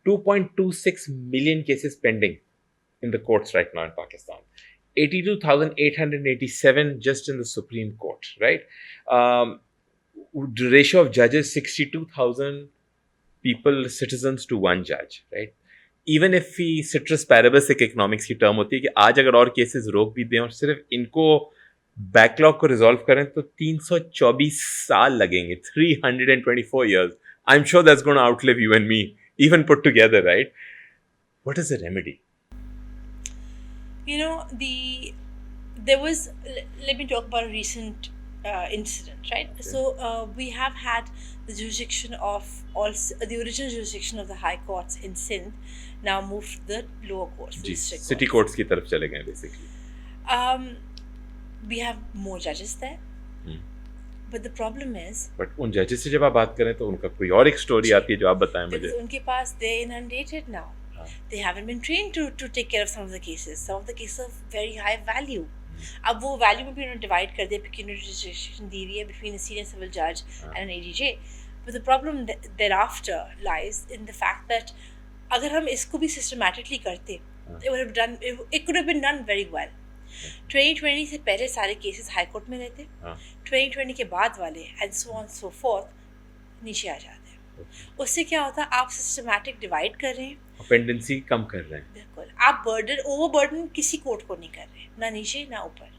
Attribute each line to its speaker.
Speaker 1: 2.26 million cases pending in the courts right now in Pakistan. 82,887 just in the Supreme Court, right? The ratio of judges, 62,000 people, citizens to one judge, right? Even if we citrus paribus एक economics की term होती है कि आज अगर और cases रोक भी दें और सिर्फ इनको बैकलॉग को रिजॉल्व करें तो 324 साल लगेंगे, 324 years. I'm sure that's going to outlive you and me, even put together, right? What is the remedy?
Speaker 2: There was, let me talk about a recent incident, right?
Speaker 1: Okay.
Speaker 2: So we have had the jurisdiction of the original jurisdiction of the high courts in Sindh now moved to the lower courts, the district
Speaker 1: city
Speaker 2: courts.
Speaker 1: Courts की तरफ चले गए basically.
Speaker 2: We have more judges there, but the problem is
Speaker 1: but उन जजेस से जब आप बात करें तो उनका कोई और एक स्टोरी आती है जो आप बताएं मुझे.
Speaker 2: because उनके पास they're inundated now. They haven't been trained to take care of some of the cases. Some of the cases of very high value. अब वो वैल्यू में भी उन्होंने डिवाइड कर दिया, pecuniary jurisdiction दी हुई है between a senior civil judge and an ADJ. But the problem thereafter lies in the fact that अगर हम इसको भी systematically करते, it could have been done very well. 2020 से पहले सारे केसेस हाई कोर्ट में रहते, 2020 के बाद वाले and so on so forth नीचे आ जाते हैं. उससे क्या होता है, आप सिस्टमैटिक डिवाइड कर रहे हैं,
Speaker 1: पेंडेंसी कम कर रहे हैं.
Speaker 2: बिल्कुल आप ओवर बर्डन किसी कोर्ट को नहीं कर रहे, ना नीचे ना ऊपर.